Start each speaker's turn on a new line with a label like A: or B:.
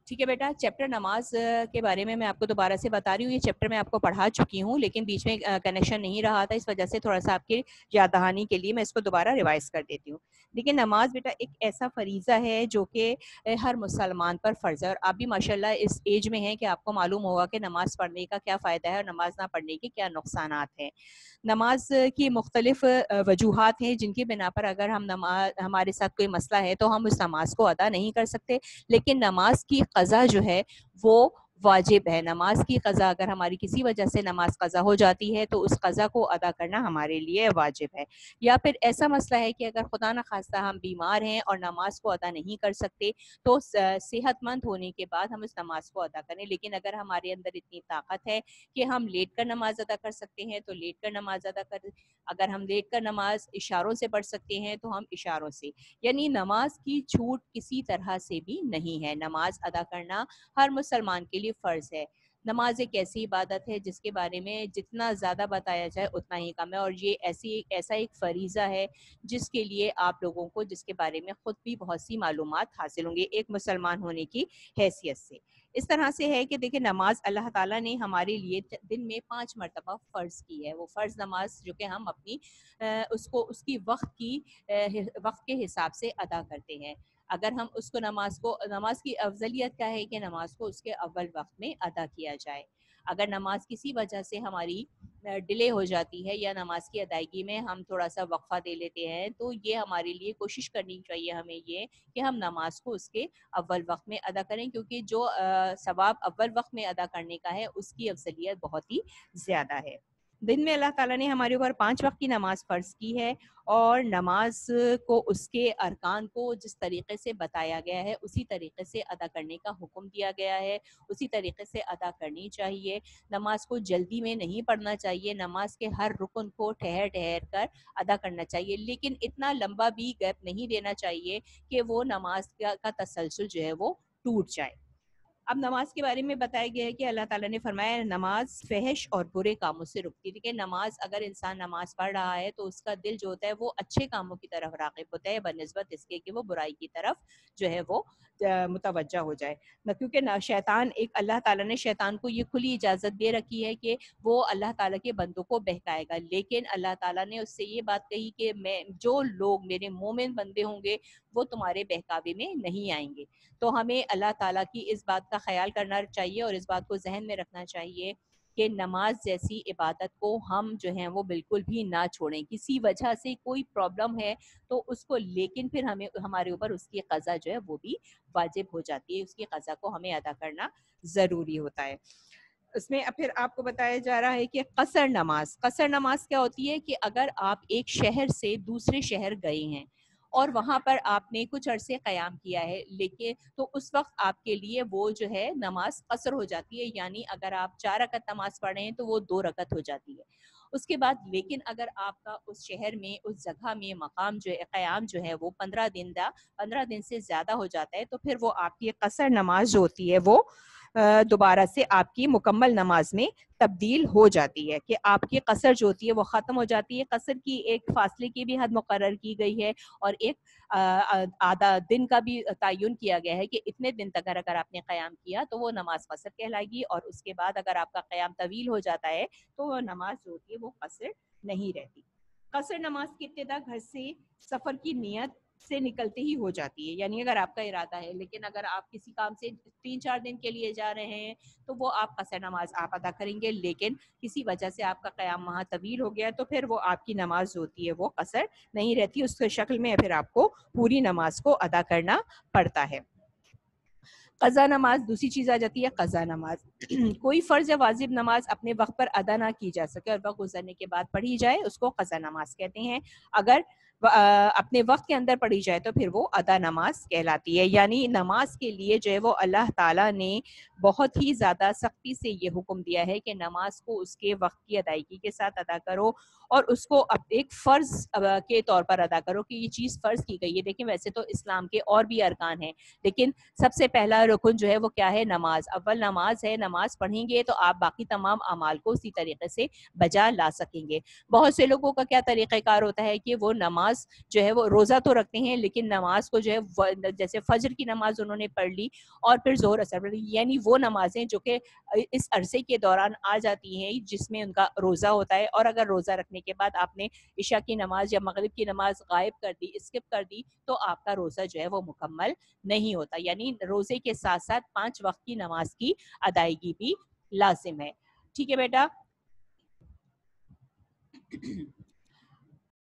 A: ٹھیک ہے بیٹا، چیپٹر نماز کے بارے میں آپ کو دوبارہ سے بتا رہی ہوں. یہ چیپٹر میں آپ کو پڑھا چکی ہوں، لیکن بیچ میں کنیکشن نہیں رہا تھا، اس وجہ سے تھوڑا سا آپ کی یاد دہانی کے لیے میں اس کو دوبارہ ریوائز کر دیتی ہوں. دیکھیں، نماز بیٹا ایک ایسا فریضہ ہے جو کہ ہر مسلمان پر فرض ہے، اور آپ بھی ماشاءاللہ اس ایج میں ہیں کہ آپ کو معلوم ہوگا کہ نماز پڑھنے کا کیا فائدہ ہے اور نماز نہ پڑھنے کے کیا نقصانات ہیں. نماز کی مختلف وجوہات ہیں جن کی بنا پر اگر ہمارے ساتھ کوئی مسئلہ ہے تو ہم اس نماز کو ادا نہیں کر سکتے، لیکن نماز کی قضا جو ہے وہ واجب ہے. نماز کی قضا اگر ہماری کسی وجہ سے نماز قضا ہو جاتی ہے تو اس قضا کو ادا کرنا ہمارے لیے واجب ہے. یا پھر ایسا مسئلہ ہے کہ اگر خدا نخواستہ ہم بیمار ہیں اور نماز کو ادا نہیں کر سکتے تو صحت مند ہونے کے بعد ہم اس نماز کو ادا کریں. لیکن اگر ہمارے اندر اتنی طاقت ہے کہ ہم لیٹ کر نماز ادا کر سکتے ہیں تو لیٹ کر نماز ادا کر، اگر ہم لیٹ کر نماز اشاروں سے پڑھ سکتے ہیں تو ہم اشاروں سے. یعنی نماز کی چھوٹ کسی طرح سے بھی نہیں ہے. نماز ادا کرنا ہر مسلمان کے لیے فرض ہے. نماز ایک ایسی عبادت ہے جس کے بارے میں جتنا زیادہ بتایا جائے اتنا ہی کم ہے، اور یہ ایسا ایک فریضہ ہے جس کے لیے آپ لوگوں کو جس کے بارے میں خود بھی بہت سی معلومات حاصل ہوں گے ایک مسلمان ہونے کی حیثیت سے. اس طرح سے ہے کہ دیکھیں، نماز اللہ تعالیٰ نے ہمارے لیے دن میں 5 مرتبہ فرض کی ہے. وہ فرض نماز جو کہ ہم اپنی اس کی وقت کے حساب سے ادا کرتے ہیں. اگر ہم اس کو نماز کی افضلیت کیا ہے کہ نماز کو اس کے اول وقت میں ادا کیا جائے. اگر نماز کسی وجہ سے ہماری ڈیلے ہو جاتی ہے یا نماز کی ادائیگی میں ہم تھوڑا سا وقفہ دے لیتے ہیں تو یہ ہمارے لیے کوشش کرنی چاہیے ہمیں یہ کہ ہم نماز کو اس کے اول وقت میں ادا کریں، کیونکہ جو ثواب اول وقت میں ادا کرنے کا ہے اس کی افضلیت بہت ہی زیادہ ہے. دن میں اللہ تعالیٰ نے ہمارے اوپر 5 وقت کی نماز فرض کی ہے، اور نماز کو اس کے ارکان کو جس طریقے سے بتایا گیا ہے اسی طریقے سے ادا کرنے کا حکم دیا گیا ہے، اسی طریقے سے ادا کرنی چاہیے. نماز کو جلدی میں نہیں پڑھنا چاہیے، نماز کے ہر رکن کو ٹھہر کر ادا کرنا چاہیے، لیکن اتنا لمبا بھی گیپ نہیں دینا چاہیے کہ وہ نماز کا تسلسل جو ہے وہ ٹوٹ جائے. اب نماز کے بارے میں بتایا گیا ہے کہ اللہ تعالیٰ نے فرمایا نماز فحش اور برے کاموں سے رکتی ہے. کہ نماز اگر انسان نماز پڑھ رہا ہے تو اس کا دل جو ہوتا ہے وہ اچھے کاموں کی طرف راغب ہوتا ہے بنسبت اس کے کہ وہ برائی کی طرف جو ہے وہ متوجہ ہو جائے. کیونکہ شیطان اللہ تعالیٰ نے شیطان کو یہ کھلی اجازت دے رکھی ہے کہ وہ اللہ تعالیٰ کے بندوں کو بہکائے گا، لیکن اللہ تعالیٰ نے اس سے یہ بات کہی کہ جو لوگ میرے مومن بندے ہوں گے وہ تمہارے بہکاوے میں نہیں آئیں گے. تو ہمیں اللہ تعالیٰ کی اس بات کا خیال کرنا چاہیے اور اس بات کو ذہن میں رکھنا چاہیے کہ نماز جیسی عبادت کو ہم جو ہیں وہ بالکل بھی نہ چھوڑیں. کسی وجہ سے کوئی پرابلم ہے تو اس کو، لیکن پھر ہمارے اوپر اس کی قضا جو ہے وہ بھی واجب ہو جاتی ہے، اس کی قضا کو ہمیں ادا کرنا ضروری ہوتا ہے. اس میں پھر آپ کو بتایا جا رہا ہے کہ قصر نماز کیا ہوتی ہے کہ اگر آپ ایک شہر سے دوسرے شہر گئے ہیں اور وہاں پر آپ نے کچھ عرصے قیام کیا ہے، لیکن تو اس وقت آپ کے لیے وہ جو ہے نماز قصر ہو جاتی ہے. یعنی اگر آپ 4 رکعت نماز پڑھ رہے ہیں تو وہ 2 رکعت ہو جاتی ہے اس کے بعد. لیکن اگر آپ کا اس شہر میں اس جگہ میں مقام جو ہے قیام جو ہے وہ 15 دن سے زیادہ ہو جاتا ہے تو پھر وہ آپ کی قصر نماز جو ہوتی ہے وہ دوبارہ سے آپ کی مکمل نماز میں تبدیل ہو جاتی ہے، کہ آپ کی قصر جو ہوتی ہے وہ ختم ہو جاتی ہے. قصر کی ایک فاصلے کی بھی حد مقرر کی گئی ہے اور ایک آدھا دن کا بھی تعین کیا گیا ہے کہ اتنے دن تک اگر آپ نے قیام کیا تو وہ نماز قصر کہلائے گی، اور اس کے بعد اگر آپ کا قیام طویل ہو جاتا ہے تو وہ نماز جو ہوتی ہے وہ قصر نہیں رہتی. قصر نماز کی ابتدا گھر سے سفر کی نیت سے نکلتے ہی ہو جاتی ہے. یعنی اگر آپ کا ارادہ ہے، لیکن اگر آپ کسی کام سے 3-4 دن کے لیے جا رہے ہیں تو وہ آپ قصر نماز آپ ادا کریں گے، لیکن کسی وجہ سے آپ کا قیام وہاں طویل ہو گیا تو پھر وہ آپ کی نماز ہوتی ہے وہ قصر نہیں رہتی، اس کے شکل میں پھر آپ کو پوری نماز کو ادا کرنا پڑتا ہے. قضا نماز دوسری چیز آ جاتی ہے. قضا نماز کوئی فرض یا واجب نماز اپنے وقت پر ادا نہ کی جا سکے اور وقت گزرنے کے بعد پڑھی جائے اس کو قضا نماز کہتے ہیں. اگر اپنے وقت کے اندر پڑھی جائے تو پھر وہ ادا نماز کہلاتی ہے. یعنی نماز کے لیے جو ہے وہ اللہ تعالیٰ نے بہت ہی زیادہ سختی سے یہ حکم دیا ہے کہ نماز کو اس کے وقت کی ادائیگی کے ساتھ ادا کرو اور اس کو ایک فرض کے طور پر ادا کرو کہ یہ چیز فرض کی گئی ہے. دیکھیں ویسے تو اسلام کے اور بھی ارکان ہیں، لیکن سب سے پہلا رکن جو ہے وہ کیا ہے؟ نماز. اول نماز ہے، نماز پڑھیں گے تو آپ باقی تمام اعمال کو اسی طریقے سے بجا لا سکیں گے. بہت سے لوگوں کا کیا طریقہ کار ہوتا ہے کہ وہ نماز نماز جو ہے وہ روزہ تو رکھتے ہیں لیکن نماز کو جو ہے جیسے فجر کی نماز انہوں نے پڑھ لی اور پھر ظہر اثر پڑھ لی، یعنی وہ نمازیں جو کہ اس عرصے کے دوران آ جاتی ہیں جس میں ان کا روزہ ہوتا ہے، اور اگر روزہ رکھنے کے بعد آپ نے عشاء کی نماز یا مغرب کی نماز غائب کر دی، اسکپ کر دی، تو آپ کا روزہ جو ہے وہ مکمل نہیں ہوتا، یعنی روزے کے ساتھ ساتھ 5 وقت کی نماز کی ادائیگی بھی لازم ہے. ٹھیک ہے بیٹا.